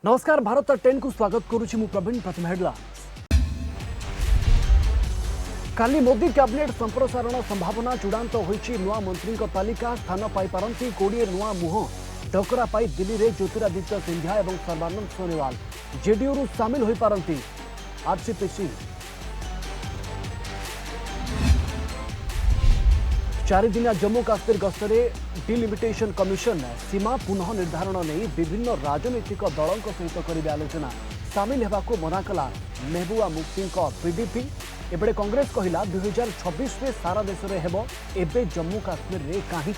नमस्कार भारत 10 को स्वागत करुछि मु प्रवीण प्रथम हेडलाइंस। काली मोदी कैबिनेट संप्रसारण संभावना चूड़ांत होइछि। नुआ मंत्री तालिका स्थान पाई पारंती 20 नुआ मुह डकरा पाई दिल्ली रे ज्योतिरादित्य सिंधिया एवं सर्बानंद सोनोवाल जेडीयू रु शामिल होई पारंती। आरसीपी सिंह 4 दिनिया जम्मू काश्मीर गस्तरे डिलिमिटेशन कमिशन सीमा पुनः निर्धारण नहीं विभिन्न राजनीतिक दलों सहित करेंगे आलोचना। सामिल होगा मना कला महबूबा मुफ्ती पीडीपी। एबड़े कांग्रेस कहला 2026 में सारा देश में हेबो एबे जम्मू काश्मीर रे कहीं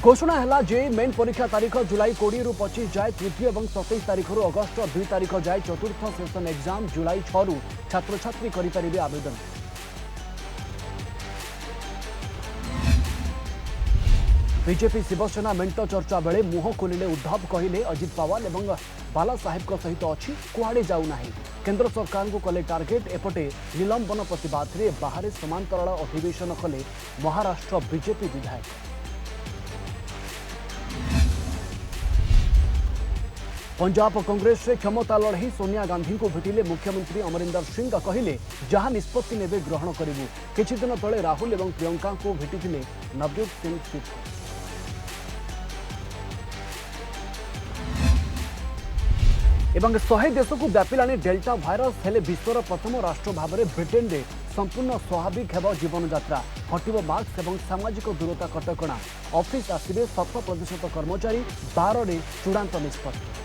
घोषणा है जे मेन परीक्षा तारीख जुलाई 20 रु 25 जाए, तृतीय और 27 तारीख रु अगस्त 2 तारीख जाए चतुर्थ सेशन एग्जाम जुलाई 6 रु छात्र छात्री करें आवेदन। बीजेपी शिवसेना मेंट चर्चा बेले मुह खोलिले उद्धव कहले अजित पवार और बाला साहेब सहित अच्छी कुआड़े जाऊना। केंद्र सरकार को कले टार्गेट। एपटे निलंबन प्रतिवाद रे बाहर समांतराल अधिवेशन कले महाराष्ट्र बीजेपी विधायक। पंजाब कांग्रेस रे क्षमता लड़ई सोनिया गांधी को भेटिले मुख्यमंत्री अमरिंदर सिंह कहले जहां निष्पत्ति नेबे ग्रहण करिबु। किछि दिन तले राहुल एवं प्रियंका को भेटिले नवजोत सिंह सिद्धू। एवं 100 देश को व्यापिलानी डेल्टा भाइरस हेले विश्वर प्रथम राष्ट्र भाव में ब्रिटेन रे संपूर्ण स्वाभाविक हेब जीवन यात्रा। हटिब मास्क एवं सामाजिक दूरता कटकणा। ऑफिस आसिबे 100% कर्मचारी 12 रे चूड़ांत निष्पत्ति।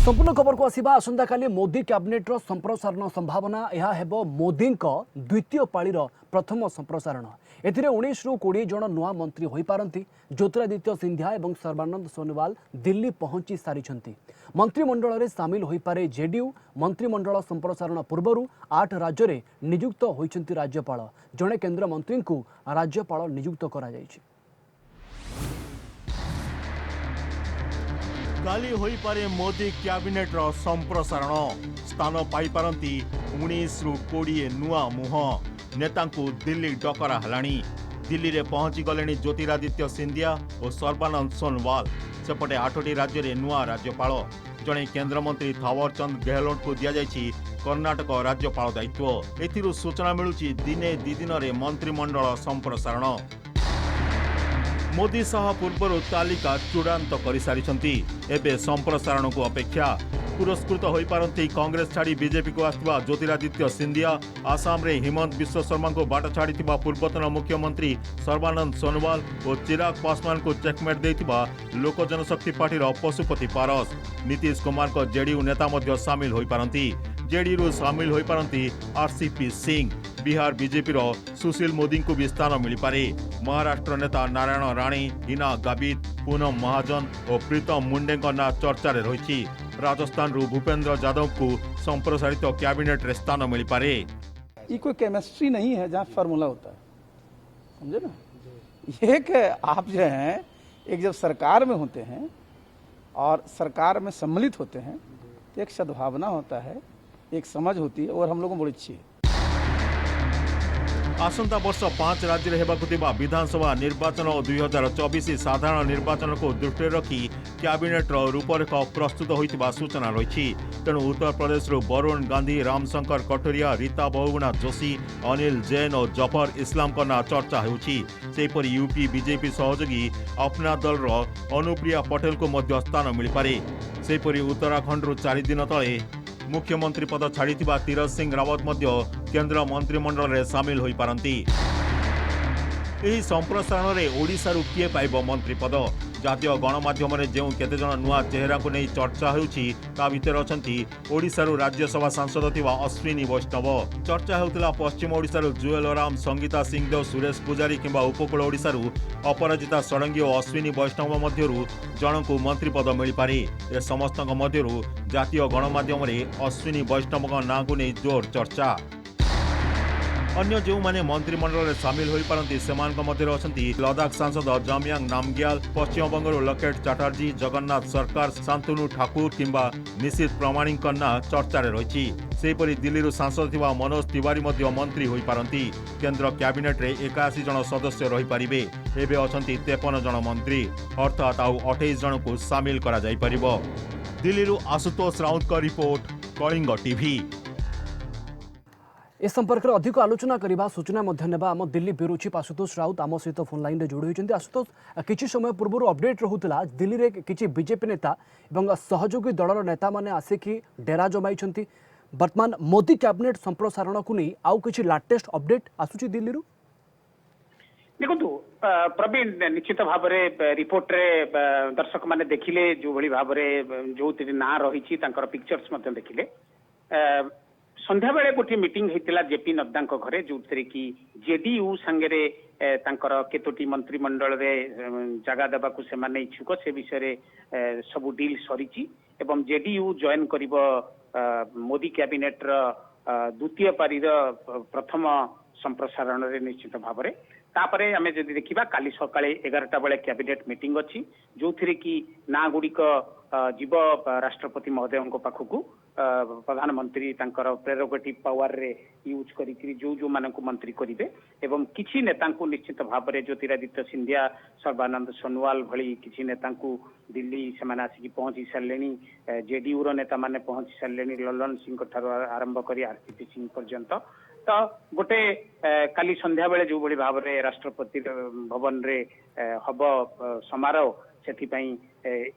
संपूर्ण खबर को आसिबा आसंता काली मोदी कैबिनेट संप्रसारण संभावना। यह हेबो मोदी द्वितीय पाळीर प्रथम संप्रसारण। एथिरे 19 रु 20 जन नुआ मंत्री होई पारंती। ज्योतिरादित्य सिंधिया एवं सर्बानंद सोनोवाल दिल्ली पहुंची सारिछंती। मंत्रिमंडल रे शामिल होई पारे जेडीयू। मंत्रिमंडल संप्रसारण पूर्वरु 8 राज्य रे नियुक्त होइछंती राज्यपाल। जणे केंद्र मंत्री को राज्यपाल नियुक्त करा जायछि। काली होई पारे मोदी कैबिनेट रो संप्रसारण। स्थान पाई पारंती 19 रु 20 नुआ मुह नेतांकु दिल्ली डकरा हलाणी। दिल्ली रे पहुंची गलेनी ज्योतिरादित्य सिंधिया और सर्बानंद सोनोवाल। सेपटे 8टी राज्य रे नुआ राज्यपाल। जणे केंद्रमंत्री थावरचंद गहलोत को दिया जायछि कर्नाटक राज्यपाल दायित्व। एथिरु सूचना मिलुछि दिने दी दिन रे मंत्रिमंडल संप्रसारण। मोदी शाह पूर्वर तालिका चूड़ांत कर सारी। एबे संप्रसारण को अपेक्षा। पुरस्कृत होई पारंती कांग्रेस छाड़ी बीजेपी को आसवा ज्योतिरादित्य सिंधिया। आसाम रे हिमंत विश्व शर्मा को बाट छाड़ी पूर्वतन मुख्यमंत्री सर्बानंद सोनोवाल और चिराग पासवान को चेकमेट देथिबा लोक जनशक्ति पार्टी पशुपति पारस। नीतीश कुमार को जेडीयू नेता मध्य शामिल होई पारंती। जेडीयू शामिल होई पारंती आरसीपी सिंह। बिहार बीजेपी रो सुशील मोदी को भी स्थान मिल पारे। महाराष्ट्र नेता नारायण राणे, हिना गावित, पूनम महाजन और प्रीतम मुंडे ना चर्चा रे रही। राजस्थान रु भूपेंद्र यादव को संप्रसारित कैबिनेट रे स्थान मिल पारे। ये कोई केमिस्ट्री नहीं है जहाँ फार्मूला होता है, समझे ना। ये कि आप जो हैं एक जब सरकार में होते हैं और सरकार में सम्मिलित होते हैं तो एक सद्भावना होता है, एक समझ होती है और हम लोगों को बड़ी अच्छी है। आसंता वर्ष 5 राज्य में विधानसभा निर्वाचन और 2024 साधारण निर्वाचन को दृष्टि रखी कैबिनेट रूपरेख प्रस्तुत होता सूचना रही। तेणु उत्तर प्रदेश वरुण गांधी, रामशंकर कटोरिया, रीता बहुगुणा जोशी, अनिल जैन और जफर इस्लाम ना चर्चा होपरी यूपी बीजेपी सहयोगी अपना दल अनुप्रिया पटेल को मध्य स्थान मिल पारे। सेपरी उत्तराखंड 4 दिन तले मुख्यमंत्री पद छाड़ी तीरथ सिंह रावत केंद्र मंत्रिमंडल रे शामिल होई पारंती। एही संप्रसारण रे ओडिसा रु किए पाइबो मंत्री पद। जातीय गणमाध्यम रे जेउ केतेजन नुआ चेहरा को नहीं चर्चा होउछि ता भितर अछंती ओडिसा रु राज्यसभा सांसद थिबा अश्विनी वैष्णव। चर्चा हेउतला पश्चिम ओडिसा रु जुएल ओराम, संगीता सिंहदेव, सुरेश पुजारी किंबा उपकूल ओडिसा रु अपराजिता षडंगी और अश्विनी वैष्णव मध्यरु जनकु मंत्री पद मिल पारे। ए समस्तक मध्यरु जातीय गणमाध्यम रे अश्विनी वैष्णव नाम को नहीं जोर चर्चा। अन्य जो माने मंत्रिमंडल में सामिल हो पारती से अच्छा लद्दाख सांसद जामियांग नामग्याल, पश्चिम बंगर लकेट चैटर्जी, जगन्नाथ सरकार, शांतनु ठाकुर किंबा निशित प्रमाणिक ना चर्चा रही। सेपरी दिल्ली सांसद थिबा मनोज तिवारी मध्य मंत्री हो पारती। केंद्र कैबिनेट रे 81 जन सदस्य रही पारिबे। एबे अछंती 53 जन मंत्री, अर्थात आउ 28 जन को सामिल करा जाई परिबो। दिल्ली आशुतोष राउत का रिपोर्ट, कलिंग टीवी। ए संपर्क में अधिक आलोचना करने सूचना आम दिल्ली ब्यूरो चीफ आशुतोष राउत आम सहित फोन लाइन जोड़ी होती। आशुतोष, किसी समय पूर्व अपडेट रोला दिल्ली में किसी बीजेपी नेता और सहयोगी दलर नेता मैंने आसिकी डेरा जमाई। वर्तमान मोदी कैबिनेट संप्रसारण को नहीं आउ किसी लाटेस्ट अपडेट आसुची दिल्ली रु? देखो प्रवीण, निश्चित भाव में रिपोर्ट रे दर्शक माने देखिले जो भली भाव में जो ना रही पिक्चर्स देखिले। संध्या बेले गोटे मीटिंग होता जेपी नड्डा घरे जो कि जेडीयू सांगे केतोटी मंत्रिमंडल रे जगह देवा को से माने इच्छुक से विषय सब डील सरी एवं जेडीयू जॉइन करिब मोदी कैबिनेट द्वितीय पारी प्रथम संप्रसारण रे निश्चित भाव में। तापरे आमे जदि देखिबा काली सकाळे 11टा बेले कैबिनेट मीटिंग अछि जो थिरे कि ना गुड़िक जीव राष्ट्रपति महोदय पाखकू प्रधानमंत्री तांकर प्रेरोगेटिव पावर रे यूज करी जो जो मानक मंत्री करिवे एवं किछि नेता को निश्चित भाव में ज्योतिरादित्य सिंधिया, सर्बानंद सोनोवाल भली किछि नेता को दिल्ली से माने आसिकी पहुंची सारलेनी। जेडीयू रो नेता माने पहुंची सारलेनी, ललन सिंह ठारू आरंभ करी आरसीपी सिंह पर्यंत। तो गोटे काली संध्या बेले जो बड़ी भाव में राष्ट्रपति भवन रे हब समारोह से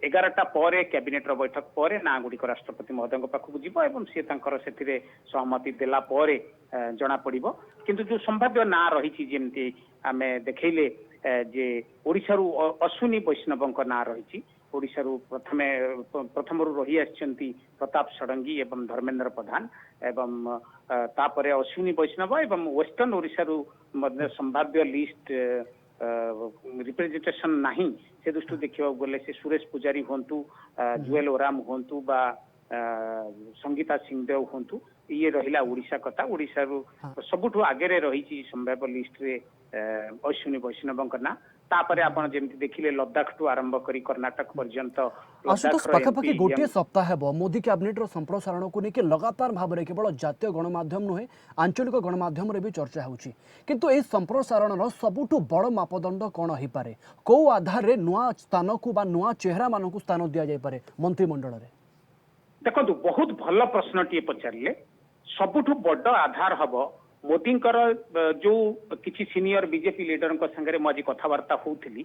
11टा पर कैबिनेट रो बैठक पर ना गुड़िक राष्ट्रपति महोदय पाखक जीव एवं सी से सहमति देला पर जना पड़िबो। किंतु जो संभाव्य ना रही जेमती आमे देखैले जे ओडिशा रु अश्विनी वैष्णव ना रही। ओडिशा रु प्रथम रही आछंती प्रताप षडंगी एवं धर्मेंद्र प्रधान एवं तापरे अश्विनी वैष्णव एवं वेस्टर्न ओडिशा रु संभाव्य लिस्ट रिप्रेजेंटेशन नहीं से दृष्टि देखा गले से सुरेश पुजारी हूँ, जुएल ओराम हूँ बा संगीता सिंहदेव हूँ, ये रहिला ओडिशा कथा। ओडिशा रु सबुठु आगे रही संभाव्य लिस्ट रे अश्विनी वैष्णव ना। तापरे आपण जेमति देखिले लद्दाख टू आरंभ करी कर्नाटक पर्यंत। आशुतोष, पाखापाखि गोटे सप्ताह हेब मोदी कैबिनेट रो संप्रसारण को लेकिन लगातार भाव में केवल जातीय गणमाध्यम नुहे आंचलिक गणमाध्यम रे भी चर्चा होउची। किंतु ए संप्रसारण रो सबुठु बड़ मापदंड कोन होई पारे? को आधार रे नुआ स्थान को बा नुआ चेहरा मानन को स्थान दिया जाय पारे मंत्रिमंडल रे? देखो बहुत भल प्रश्नटीए पचारे। सबुठु बड़ आधार हब मोदी जो किसी सीनियर बीजेपी लीडर संगे मुझे कथबार्ता होती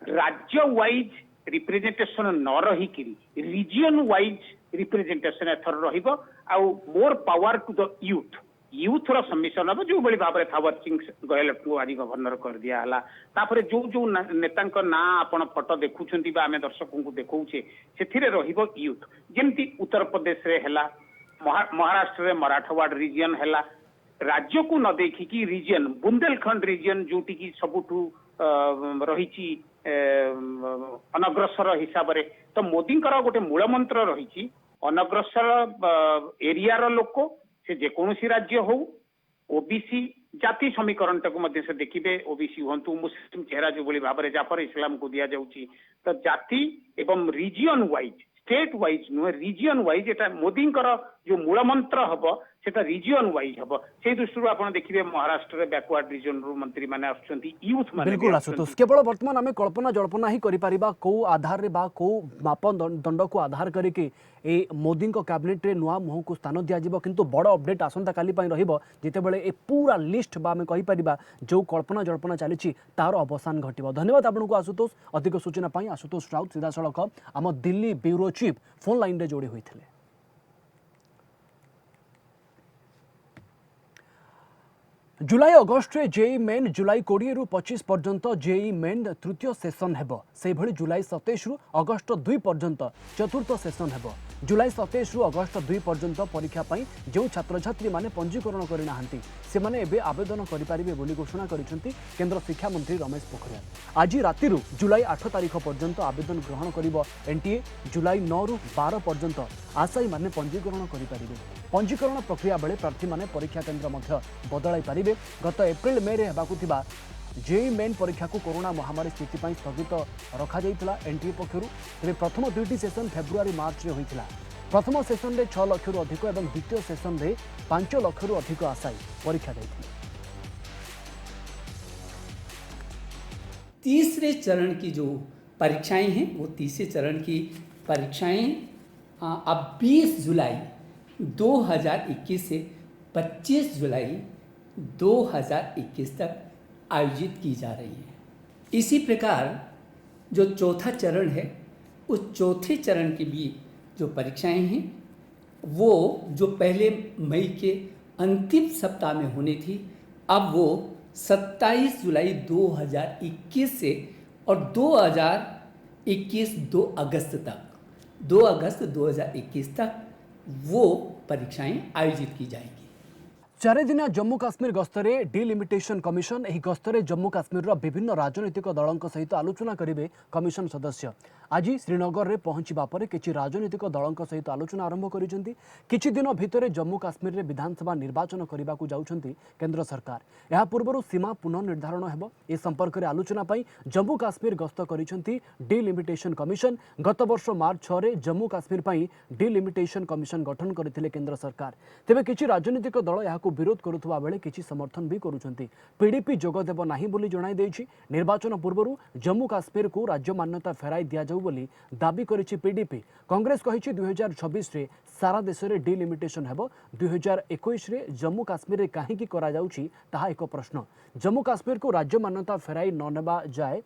राज्य वाइज रिप्रेजेंटेशन न रहीकि रिजियन वाइज रिप्रेजेंटेशन एथर रहिबो आउ more power to the youth रो सबमिशन हम जो बड़ी भाव में थावर सिंह गहलोत को आज गवर्नर कर दिया हला। तापरे जो जो नेता ना आपण फोटो देखुछंती बा आमे दर्शकों को देखौछे सेथिरे रहिबो यूथ। जेमती उत्तर प्रदेश रे हला, महाराष्ट्र रे मराठवाड़ रीजन हला, राज्य को न देखिकी रीजन बुंदेलखंड रीजन जोटी की सबुठु रही अनग्रसर हिसाब रे। तो मोदी गोटे मूल मंत्र रही अनग्रसर एरिया रो लोक से जेकोसी राज्य हो ओबीसी जाति समीकरण तक मध्य से देखिए ओबीसी हूँ मुस्लिम चेहरा जो बड़ी भाव में जाफर इस्लाम को दिया जाउची। तो जाति एवं रीजियन वाइज स्टेट वाइज नुहे रीजियन वाइज एटा मोदी जो मूल मंत्र हम सेटा रीजियन वाइज हम से दृष्टि आप देखिए महाराष्ट्र रे बैकवर्ड रीजन रु मंत्री माने आछंती यूथ माने। बिल्कुल आशुतोष, केवल वर्तमान आम कल्पना जल्पना ही करि परिबा को आधार रे बा को मापदंड को आधार करिके ए मोदी कैबिनेट रे नुआ मुह को स्थान दिया जिवो। किंतु बड़ अपडेट आसंता काली पई रहिबो जेतेबेले ए पूरा लिस्ट बा आम कहि परिबा जो कल्पना जल्पना चली तार अवसान घटिबो। धन्यवाद आपनको आशुतोष। अधिक सूचना पई आशुतोष राउत सीधा सड़क आम Delhi bureau chief phone line रे जोड़ी होइथिले। जुलाई अगस्ट रे जेई मेन जुलाई 20 रु 25 पर्यंत जेई मेन तृतीय सेशन हेबो। से भली जुलाई 27 रु अगस्ट 2 पर्यंत चतुर्थ सेशन हेबो। जुलाई 27 रु अगस्त 2 पर्यंत परीक्षा पाई जो छात्र छात्री माने पंजीकरण करि नाहंती से माने एबे आवेदन करि पारिबे बोली घोषणा करिसेंती केंद्र शिक्षा मंत्री रमेश पोखरियाल। आज राति जुलाई 8 तारिख पर्यंत आवेदन ग्रहण करिबो एनटीए। जुलाई 9 रु 12 पर्यंत आशायी माने पंजीकरण करि पारिबे। पंजीकरण प्रक्रिया बेले प्रार्थी माने परीक्षा केंद्र मध्य बदलाई पारिबे। गत एप्रिल मे रे हेबाकु थिबा जेई मेन परीक्षा को कोरोना महामारी स्थिति पर स्थगित रखा जाइतिला एनटीए पक्षरु। तेरे प्रथम दुईटी सेशन फेब्रुआरी मार्च रे होइतिला। प्रथम सेशन रे 6 लाख रु अधिक एवं द्वितीय सेशन रे 5 लाख रु अधिक आशायी परीक्षा दैथिले। तीसरे चरण की जो परीक्षाएं हैं वो तीसरे चरण की परीक्षाएं अब 20 जुलाई 2021 से 25 जुलाई 2021 तक आयोजित की जा रही है। इसी प्रकार जो चौथा चरण है उस चौथे चरण की भी जो परीक्षाएं हैं वो जो पहले मई के अंतिम सप्ताह में होनी थी अब वो 27 जुलाई 2021 से और 2021 2 अगस्त तक 2 अगस्त 2021 तक वो परीक्षाएं आयोजित की जाएंगी। 4 दिनिया जम्मू काश्मीर गस्तरे डिलिमिटेशन कमिशन एही गस्तरे जम्मू काश्मीर विभिन्न राजनीतिक दलों सहित आलोचना करेंगे कमिशन सदस्य। आज श्रीनगर में पहुंचा पर किसी राजनीतिक दलों सहित आलोचना आरंभ करिसेंती। किछि दिन भितर जम्मू काश्मीर में विधानसभा निर्वाचन करने को जाउछंती केंद्र सरकार। यह पूर्व सीमा पुनर्निर्धारण हेबो ए संपर्क में आलोचना पाई जम्मू काश्मीर गस्त करिसेंती डिलिमिटेशन कमिशन। गत वर्ष मार्च 6 रे जम्मू काश्मीर पाई डिलिमिटेशन कमिशन गठन करथिले केंद्र सरकार। तेबे किछि राजनीतिक दल यह विरोध करुवा बेले किछि समर्थन भी करुछंती। पीडीपी जोगदेव नाही बोली जणाई देछि। निर्वाचन पूर्व जम्मू काश्मीर को राज्य मान्यता फेराई दिया जाऊ बोली दाबी करिछि पीडीपी। कांग्रेस कहिछि 2026 रे सारा देश रे डिलिमिटेशन हेबो। 2021 रे जम्मू काश्मीर रे काहेकि करा जाउछि ताहा एक प्रश्न। जम्मू काश्मीर को राज्य मान्यता फेराई न नेबा जाए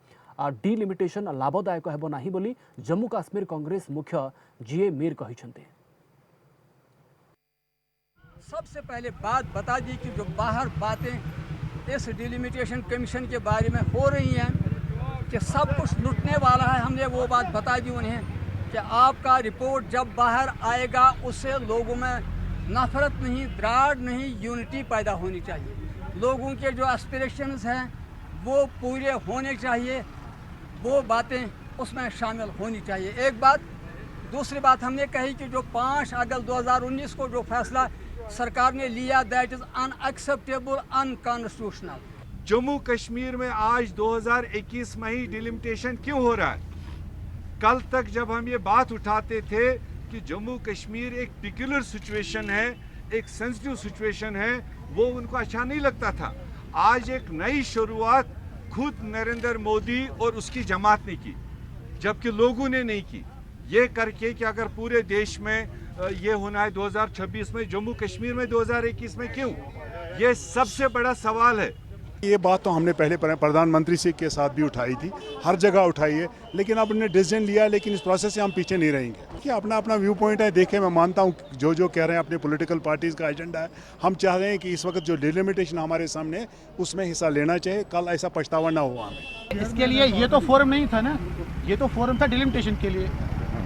डिलिमिटेशन लाभदायक हेबो नाही बोली जम्मू काश्मीर कांग्रेस मुख्य जीए मीर कहिछंती। सबसे पहले बात बता दी कि जो बाहर बातें इस डिलिमिटेशन कमीशन के बारे में हो रही हैं कि सब कुछ लुटने वाला है, हमने वो बात बता दी उन्हें कि आपका रिपोर्ट जब बाहर आएगा उससे लोगों में नफरत नहीं, द्राड़ नहीं, यूनिटी पैदा होनी चाहिए। लोगों के जो एस्पिरेशंस हैं वो पूरे होने चाहिए, वो बातें उसमें शामिल होनी चाहिए। एक बात। दूसरी बात हमने कही कि जो 5 अगस्त 2019 को जो फैसला सरकार ने लिया that is unacceptable, unconstitutional. Jammu Kashmir में आज 2021 में ही डिलिमिटेशन क्यों हो रहा है? कल तक जब हम ये बात उठाते थे कि जम्मू कश्मीर एक पिक्युलर सिचुएशन है, एक सेंसिटिव सिचुएशन है, वो उनको अच्छा नहीं लगता था। आज एक नई शुरुआत खुद नरेंद्र मोदी और उसकी जमात ने की, जबकि लोगों ने नहीं की। ये करके कि अगर पूरे देश में ये होना है 2026 में, जम्मू कश्मीर में 2021 में क्यों? ये सबसे बड़ा सवाल है। ये बात तो हमने पहले प्रधानमंत्री से के साथ भी उठाई थी, हर जगह उठाई है, लेकिन अब हमने डिसीजन लिया है। लेकिन इस प्रोसेस से हम पीछे नहीं रहेंगे कि अपना अपना व्यू पॉइंट है। देखें, मैं मानता हूँ जो कह रहे हैं अपने पॉलिटिकल पार्टीज का एजेंडा है। हम चाह रहे हैं कि इस वक्त जो डिलिमिटेशन हमारे सामने है उसमें हिस्सा लेना चाहिए, कल ऐसा पछतावा ना हुआ हमें। इसके लिए ये तो फोरम नहीं था ना, ये तो फोरम था डिलिमिटेशन के लिए।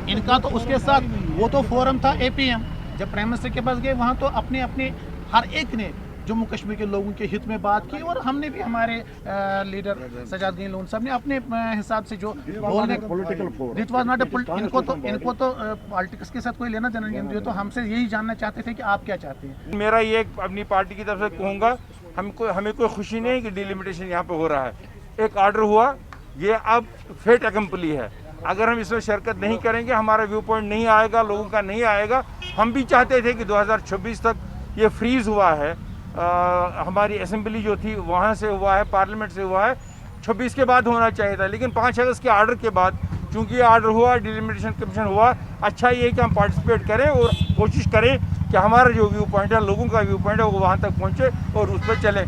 इनका तो उसके साथ वो तो फोरम था एपीएम। जब प्राइम मिनिस्टर के पास गए वहाँ तो अपने अपने हर एक ने जम्मू कश्मीर के लोगों के हित में बात की, और हमने भी हमारे लीडर सजादुद्दीन लोन साहब ने अपने हिसाब से जो बोलने इट वाज नॉट ए इनको तो पॉलिटिक्स के साथ कोई लेना देना नहीं है। तो हमसे यही जानना चाहते थे कि आप क्या चाहते हैं। मेरा ये अपनी पार्टी की तरफ से कहूँगा, हमें कोई खुशी नहीं कि डिलिमिटेशन यहाँ पे हो रहा है। एक ऑर्डर हुआ, ये अब फेट अकम्पली है। अगर हम इसमें शिरकत नहीं करेंगे, हमारा व्यू पॉइंट नहीं आएगा, लोगों का नहीं आएगा। हम भी चाहते थे कि 2026 तक ये फ्रीज हुआ है। हमारी असेंबली जो थी वहाँ से हुआ है, पार्लियामेंट से हुआ है, 26 के बाद होना चाहिए था। लेकिन 5 अगस्त के ऑर्डर के बाद चूंकि ये ऑर्डर हुआ, डिलिमिटेशन कमीशन हुआ, अच्छा ये कि हम पार्टिसिपेट करें और कोशिश करें कि हमारा जो व्यू पॉइंट है, लोगों का व्यू पॉइंट है, वो वहाँ तक पहुँचे और उस पर चले।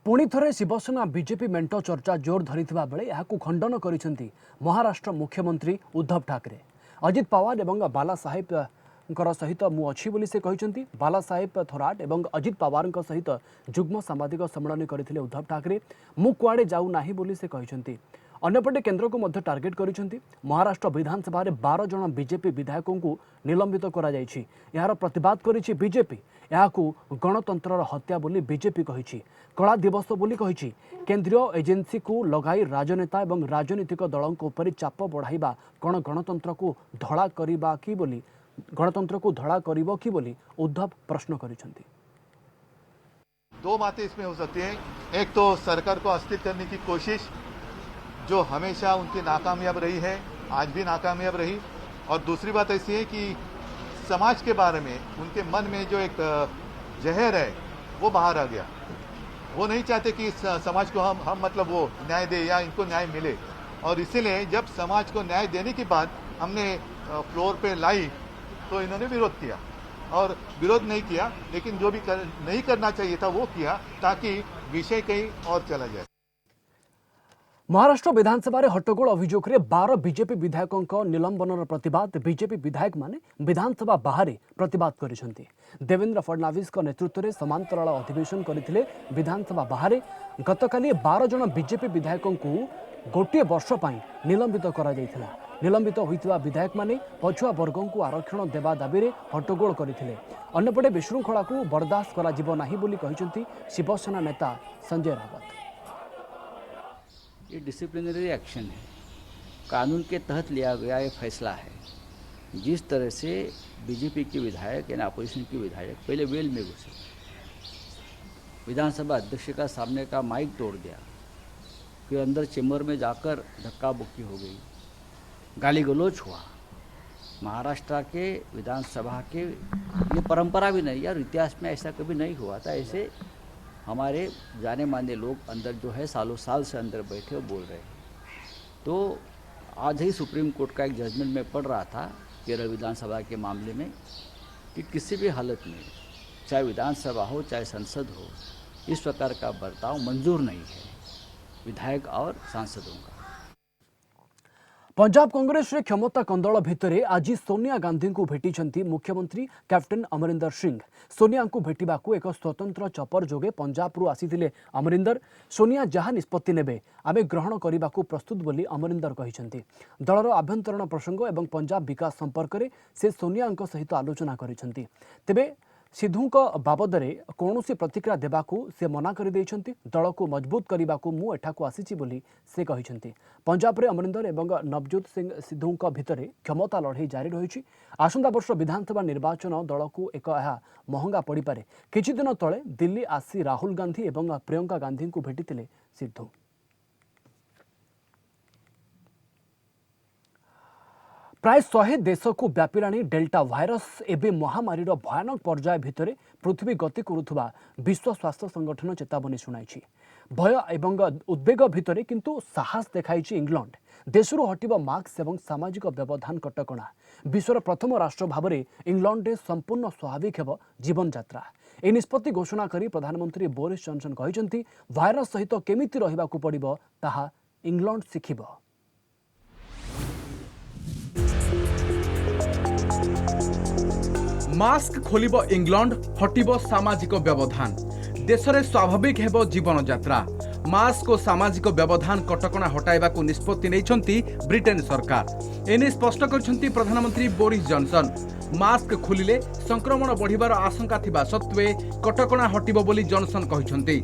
पुणी थे शिवसेना बीजेपी मेंट चर्चा जोर धरिथिबा बेले याकू खंडन करिसेंती महाराष्ट्र मुख्यमंत्री उद्धव ठाकरे। अजित पवार एवं बाला साहेब सहित मु अच्छी बोली से कहते। बाला साहेब थोराट एवं अजित पवार सहित जुग्म सांबादिक सम्मेलन करथिले उद्धव ठाकरे। मु कुआडे जाऊ नाही बोली से कहते। अन्यपटे केन्द्र को मध्य टार्गेट करिसेंती। महाराष्ट्र विधानसभा में 12 जन बीजेपी विधायकों को निलंबित करा जायछि। यार प्रतिवाद करिछि बीजेपी। याकू गणतंत्रर हत्या बोली बीजेपी कहिछि। कला दिवस बोली कहिछि। केंद्रीय एजेंसी को लगाई राजनेता एवं राजनीतिक दलों ऊपर चाप बढ़ाइबा कौन गणतंत्र को धड़ा करिबा कि बोली गणतंत्र को धड़ा करिबो कि बोली उद्धव प्रश्न करिसेंती। दो बातें इसमें हो सकती हैं। एक तो सरकार को अस्थिर करने की कोशिश जो हमेशा उनकी नाकामयाब रही है, आज भी नाकामयाब रही। और दूसरी बात ऐसी है कि समाज के बारे में उनके मन में जो एक जहर है वो बाहर आ गया। वो नहीं चाहते कि समाज को हम मतलब वो न्याय दे या इनको न्याय मिले। और इसीलिए जब समाज को न्याय देने की बात हमने फ्लोर पे लाई तो इन्होंने विरोध किया। और विरोध नहीं किया, लेकिन जो भी नहीं करना चाहिए था वो किया ताकि विषय कहीं और चला जाए। महाराष्ट्र विधानसभा रे हट्टगोल अभियोग रे 12 बीजेपी विधायकों निलंबन प्रतिवाद बीजेपी विधायक माने विधानसभा बाहर प्रतिवाद करिसेंती। देवेंद्र फडणवीस नेतृत्व में समांतराल अधिवेशन करथिले विधानसभा बाहर। गतकाली 12 जन बीजेपी विधायकों को गोटे वर्ष पई निलंबित करा जायथिला। निलंबित होइतिबा विधायक माने पछुआ वर्गों को आरक्षण देवा दाबी रे हट्टगोल करथिले। अन्यपटे विशृंखला को बर्दाश्त करा जिवो नाही बोली कहिसेंती शिवसेना नेता संजय रावत। ये डिसिप्लिनरी एक्शन है, कानून के तहत लिया गया ये फैसला है। जिस तरह से बीजेपी के विधायक यानी अपोजिशन के विधायक पहले वेल में घुसे, विधानसभा अध्यक्ष का सामने का माइक तोड़ दिया, फिर अंदर चेम्बर में जाकर धक्का बुक्की हो गई, गाली गलौज हुआ। महाराष्ट्र के विधानसभा के ये परंपरा भी नहीं और इतिहास में ऐसा कभी नहीं हुआ था। ऐसे हमारे जाने माने लोग अंदर जो है सालों साल से अंदर बैठे और बोल रहे हैं। तो आज ही सुप्रीम कोर्ट का एक जजमेंट में पढ़ रहा था केरल विधानसभा के मामले में कि किसी भी हालत में चाहे विधानसभा हो चाहे संसद हो, इस प्रकार का बर्ताव मंजूर नहीं है विधायक और सांसदों का। पंजाब कांग्रेस रे क्षमता कंदल भितर आज सोनिया गांधी को भेटी मुख्यमंत्री कैप्टेन अमरिंदर सिंह। सोनिया को भेटा एक स्वतंत्र चपर जोगे पंजाब रु आसीथिले अमरिंदर। सोनिया जहां निष्पत्ति नेबे आमे ग्रहण करने को प्रस्तुत बोली अमरिंदर कहिसेंती। दलर आभ्यंतरण प्रसंग एवं पंजाब विकास संपर्क में से सोनिया सहित आलोचना करिसेंती। तेबे सिद्धू बाबद कौनसी प्रतिक्रिया देवाकू से मना कर दल को मजबूत करने को मु एठाकू आसीची बोली से कहिसेंती। पंजाब रे अमरिंदर एवं नवजोत सिंह सिद्धू भितर क्षमता लड़ाई जारी रही। आसंता वर्ष विधानसभा निर्वाचन दल को एक महंगा पड़ पारे। किछि दिन तले दिल्ली आसी राहुल गांधी एवं प्रियंका गांधी को भेटिथिले सिद्धू। प्राय 100 देश को व्यापिलाणी डेल्टा वायरस एवं महामारी भयानक पर्याय भितर पृथ्वी गति करुवा विश्व स्वास्थ्य संगठन चेतावनी शुणाई। भय एवं उद्वेग भितर किंतु साहस देखाई इंग्लैंड। देशरू हटिब मास्क एवं सामाजिक व्यवधान कटकणा। विश्वर प्रथम राष्ट्र भाव में इंग्लैंड में संपूर्ण स्वाभाविक हेब जीवन यात्रा। ए निष्पत्ति घोषणा करी प्रधानमंत्री बोरिस जॉनसन कहिसेंती वायरस सहित केमिति रहिबाकू पड़िबो ताहा इंग्लैंड शिखिबो। मास्क खोलिब इंग्लैंड, हटिब सामाजिक व्यवधान। देश में स्वाभाविक हेब जीवन यात्रा। मास्क और सामाजिक व्यवधान कटकणा हटाइबाकू निष्पत्ति नैछंती ब्रिटेन सरकार। एने स्पष्ट करछंती प्रधानमंत्री बोरिस जॉनसन। मास्क खोलिले संक्रमण बढ़िबार आशंका थिबा सत्वे कटकणा हटिब बोली जॉनसन कहिसंती।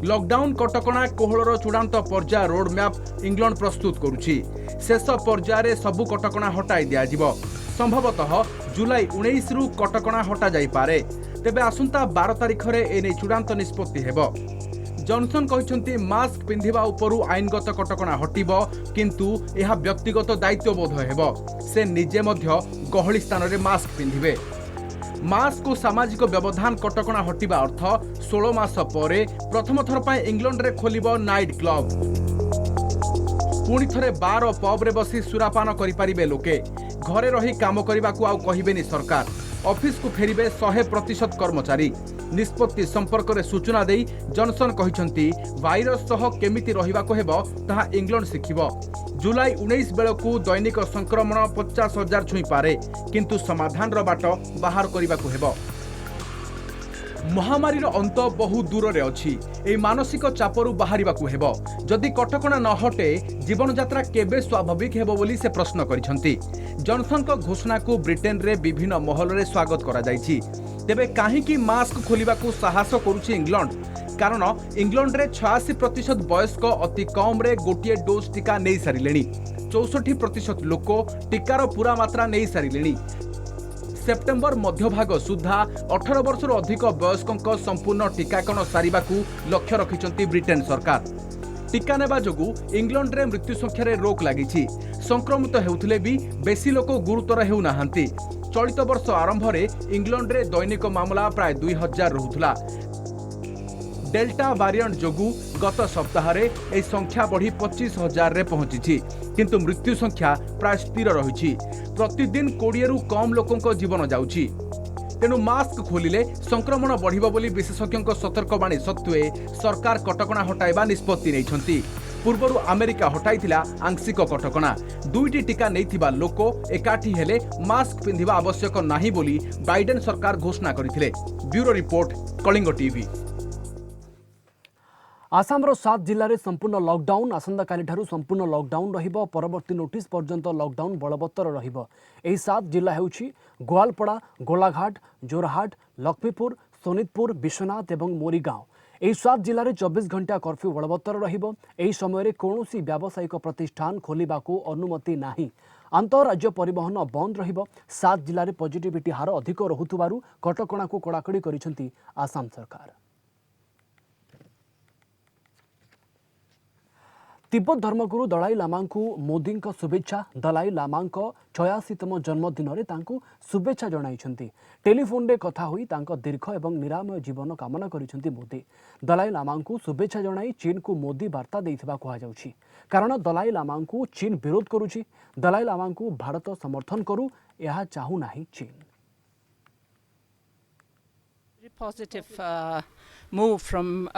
लॉकडाउन कटकणा कोहलर चूड़ांत पर्याय रोड मैप इंग्लैंड प्रस्तुत करुछि। शेष पर्याय सबु कटकणा हटाई दिया जिवो। संभवतः जुलाई 19 रु कटकणा हटा जाई पारे। तेबे आसंता 12 तारिख रे एने चूड़ांत निष्पत्ति हेबो। जॉनसन कहिसंती मास्क पिंधिबा उपरु आईनगत कटकणा हटिबो, किंतु एहा व्यक्तिगत दायित्वबोध हेबो। से निजे मध्य गहली स्थान रे मास्क पिंधिबे। मास्क और सामाजिक व्यवधान कटकणा हटिबा अर्थ 16 मास परे प्रथम थर पय इंग्लैंड रे खोलिबो नाइट क्लब। पुणी थरे बार और पब रे बसी सुरापान करि परिबे लोके। घरे रही काम करने को आउ कहिबेनी सरकार। ऑफिस को फेरिबे 100% कर्मचारी। निष्पत्ति संपर्क में सूचना देई जॉनसन कहिसंती वायरस सह केमिति रहिबाको हेबो ताहा इंग्लैंड शिखिबो। जुलाई 19 बेलकू दैनिक संक्रमण 50,000 छुई पारे, किंतु समाधान बाट बाहर करबाको हेबो। महामारीर अंत बहु दूर रे अछि ए मानसिक चापरु बाहरिबाकू हेबो जदि कटकणा न हटे जीवन यात्रा केबे स्वाभाविक हेबो बोली से प्रश्न करिसंती। जॉनसन को घोषणा को ब्रिटेन रे विभिन्न महल रे स्वागत करा जायछि। तेबे काहेकि मास्क खोलिबाकू साहस करूछि इंग्लैंड? कारण इंग्लैंड रे 86% वयस्क अति कम रे गोटिए डोज टीका नहीं सारिलेनी। 64% लोक टीकार पूरा मात्रा नहीं सारिलेनी। सेप्टेम्बर मध्यभाग सुधा 18 वर्ष अधिक वयस्कों संपूर्ण टीकाकरण सारिबाकू लक्ष्य रखिछंती ब्रिटेन सरकार। टीका नेबा जोगु इंग्लैंड रे मृत्यु संख्या रे रोक लागिछि। संक्रमित हेउथिले भी बेसी लोक गुरुतर हेउ नाहांती। चलित वर्ष आरंभ रे इंग्लैंड रे दैनिक मामला प्राय 2000 रहुथला। डेल्टा वेरिएंट जोगु गत सप्ताह रे ए संख्या बढ़ी 25,000 रे पहुंची, किंतु मृत्यु संख्या प्राय स्थिर रही। प्रतिदिन 20 रु कम लोकों जीवन जाउछि। तेणु मास्क खोलिले संक्रमण बढ़िबो बोली विशेषज्ञों सतर्कवाणी सत्वे सरकार कटकणा हटाइबा निष्पत्ति नैछंती। पूर्वरु अमेरिका हटाइथिला आंशिक कटकणा। दुईटी टीका नैथिबा लोक एकाठी हेले मास्क पिंधिबा आवश्यक नाही बोली बाइडेन सरकार घोषणा करथिले। Bureau report, Kalinga TV. आसामर 7 जिले में संपूर्ण लॉकडाउन। आसंता काली ठारू संपूर्ण लॉकडाउन रहिबो। परवर्ती नोटिस पर्यंत लॉकडाउन बलवत्तर रहिबो। एही 7 जिला हेउछि गोवालपड़ा, गोलाघाट, जोरहाट, लक्ष्मीपुर, सोनितपुर, विश्वनाथ एवं मोरीगांव। एही 7 जिले में 24 घंटा कर्फ्यू बलवत्तर रहिबो। एही समय कौनसी व्यावसायिक प्रतिष्ठान खोलिबाकू अनुमति नाही। अंतरराज्य परिवहन बंद रहिबो। 7 जिले में पॉजिटिविटी हार अधिक रहुथुबारु कटकणा को कड़ाकड़ी करिसेंती आसाम सरकार। तिब्बत धर्मगुरु दलाई लामा को मोदी शुभेच्छा। दलाई लामा 86तम जन्मदिन में शुभेच्छा जणाइछंती। टेलीफोन रे कथा होई तांको दीर्घ एवं निरामय जीवन कामना करिसेंती मोदी। दलाई लामा को शुभेच्छा जणाई चीन को मोदी वार्ता देइथिबा कहा जाउछि। कारण दलाई लामा को चीन विरोध करुछि। दलाई लामा को भारत समर्थन करू यह चाहू नाही चीन। Positive move from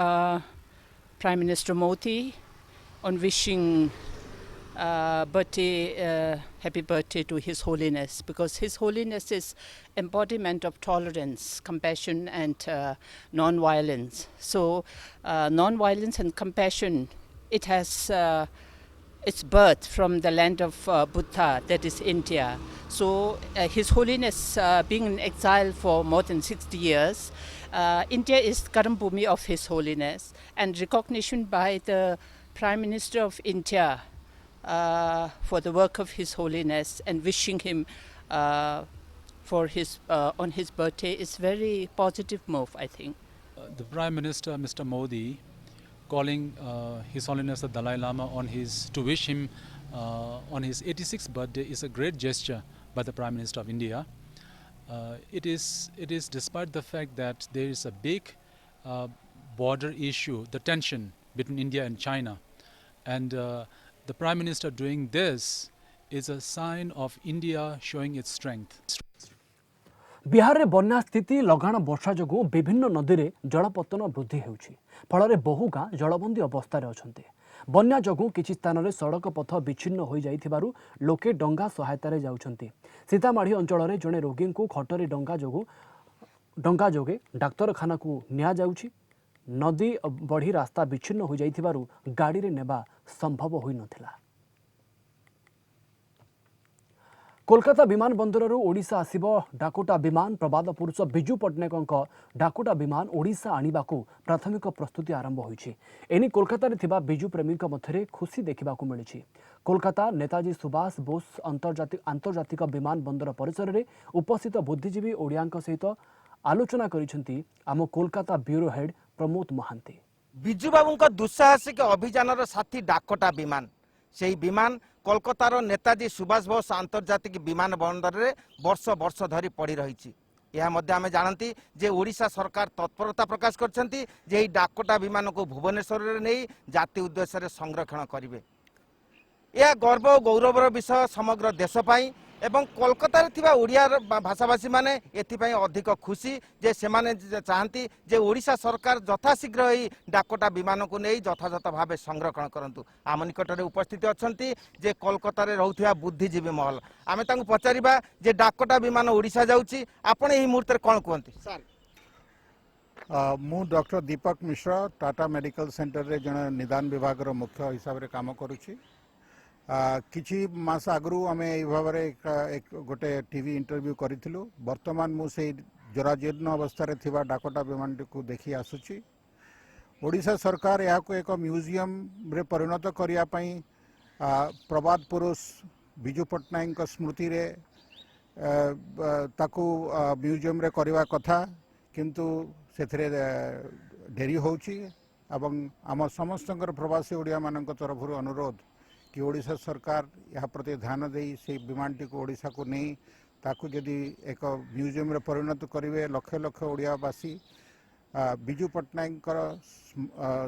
Prime Minister Modi on wishing happy birthday to His Holiness, because His Holiness is embodiment of tolerance, compassion and non-violence. So non-violence and compassion, it has its birth from the land of Buddha, that is India. So His Holiness being in exile for more than 60 years, India is Karambhumi of His Holiness, and recognition by the Prime Minister of India for the work of His Holiness and wishing him for his on his birthday is very positive move, I think. The Prime Minister, Mr. Modi, calling His Holiness the Dalai Lama to wish him on his 86th birthday is a great gesture by the Prime Minister of India. It is despite the fact that there is a big border issue, the tension between India and China. And the Prime Minister doing this is a sign of India showing its strength. Bihar में बन्या स्थिति लगाण वर्षा जोगु विभिन्न नदी में जलपतन वृद्धि होउछि। फल बहु गाँ जलबंदी अवस्था अच्छा। बन्या जोगु किछि स्थान में सड़क पथ विच्छिन्न हो जाइथिबारु लोके डंगा सहायतार जाउछंती। सीतामाढ़ी अंचल में जड़े रोगी को खटरी डंगा जोगे डाक्तरखाना को निया जाउछि। नदी बढ़ी रास्ता विच्छिन्न हो जाइथिबारु गाड़ी रे नेबा संभव होई नथिला। कोलकाता विमान बंदररू ओडिशा आसिबो डाकोटा विमान। प्रबाद पुरुष बिजू पट्टनायक डाकोटा विमान ओडिशा आनिबाकू प्राथमिक प्रस्तुति आरंभ होइछि। एनी कोलकाता रे थिबा बिजू प्रेमी मध्य खुशी देखिबाकू मिलिछि। कोलकाता नेताजी सुभाष बोस अंतर्जातिक विमान बंदर परिसर रे उपस्थित बुद्धिजीवी ओडियांक सहित आलोचना करिसेंती आम कोलकाता ब्यूरो हेड प्रमोद महांती। बिजू बाबूंक दुस्साहसिक अभियानर साथी डाकोटा विमान, से विमान कोलकातार नेताजी सुभाष बोस आंतर्जातिक विमान बंदर रे वर्ष वर्ष धरी पड़ी रही। यह मध्य आम जानती जे ओडिशा सरकार तत्परता प्रकाश करछंती जे ई डाकोटा विमान को भुवनेश्वर रे नहीं जाति उद्देश्य रे संरक्षण करिवे। यह गर्व और गौरवर विषय समग्र देश पाई एवं कोलकाता रे थिबा ओडिया भाषाभाषी माने एथिपाई अधिक खुशी जे सेमाने चाहती जे ओडिशा सरकार यथाशीघ्र ही डाकोटा विमान को नहीं यथायथ भाव संरक्षण करंतु। आम निकट में उपस्थित अछंती जे कोलकाता रे रहुथिबा बुद्धिजीवी महल। आमे तांको पचारिबा जे डाकोटा विमान ओडिशा जाउची, आपण एही मुहूर्त रे कोन कहंती? सर मु डॉक्टर दीपक मिश्र टाटा मेडिकल सेंटर रे जन निदान विभाग रो मुख्य हिसाब रे काम करूची। किछि मास आगरू आमे ए भाव रे एक गोटे टीवी इंटरव्यू करिथिलु। वर्तमान मु से जराजीर्ण अवस्था रे थिबा डाकोटा विमान को देखि आसुची। ओडिशा सरकार या को एक म्यूजियम रे परिणत करिया पई प्रबाद पुरुष बिजू पट्टनायक स्मृति रे ताकू म्यूजियम रे करवा कथा किंतु सेथरे डेरी होची एवं आम समस्त प्रवासी ओडिया मानक तरफ अनुरोध कि ओडिशा सरकार यहाँ प्रति ध्यान दे से विमानटी को ओडिशा को नहीं ताकू जदि एक म्यूजियम रे परिणत करेंगे लक्ष लक्ष ओडियावासी बिजू पट्टनायक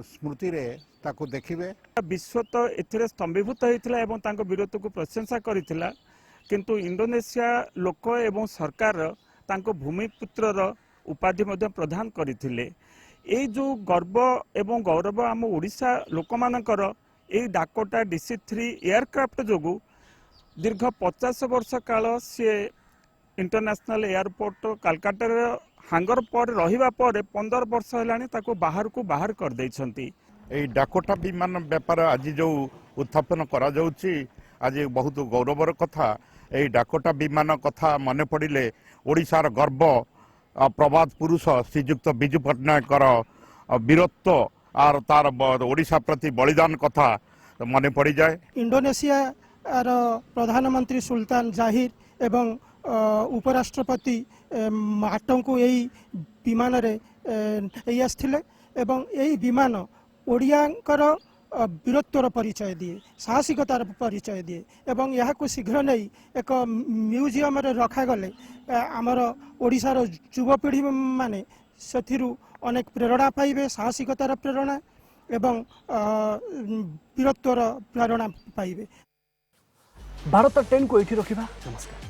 स्मृति रे ताकू देखिबे। विश्व तो एथिरे स्तंभीभूत होइथिला एवं तांको वीरत्व को प्रशंसा करिथिला किंतु इंडोनेशिया लोक एवं सरकार तांको भूमिपुत्रर उपाधि मध्य प्रदान करथिले। ए जो गर्व एवं गौरव आम ओडिशा लोक मानकर ए डाकोटा DC-3 एयरक्राफ्ट जोगु दीर्घ 50 वर्ष काल सी इंटरनेशनल एयरपोर्ट कलकाता हांगर पर रहिबा पर 15 वर्ष हेलानी ताको बाहर को बाहर कर दैछंती। ए डाकोटा विमान व्यापार आज जो उत्थापन करा जाउची आज बहुत गौरवर कथा। ए डाकोटा विमान कथा मन पड़िले ओडिशार गर्व प्रबाद पुरुष श्रीजुक्त बिजू पट्टनायक वीरत्व और तार ओडिशा प्रति बलिदान कथा मन पड़ जाए। इंडोनेशिया प्रधानमंत्री सुल्तान जाहिर एवं उपराष्ट्रपति माटो को यही विमान रे आसथिले एवं यही विमान ओडियांकर वीरत्वर परिचय दिए साहसिकतार परिचय दिए एवं यहाँ को शीघ्र नहीं एक म्यूजियम रे रखा गले आमर ओडिशार युवपीढ़ी माने सेथिरु अनेक प्रेरणा पाइबे साहसिकतार प्रेरणा एवं वीरत्वर प्रेरणा पाइबे। भारत 10 को एठी रखिबा। नमस्कार।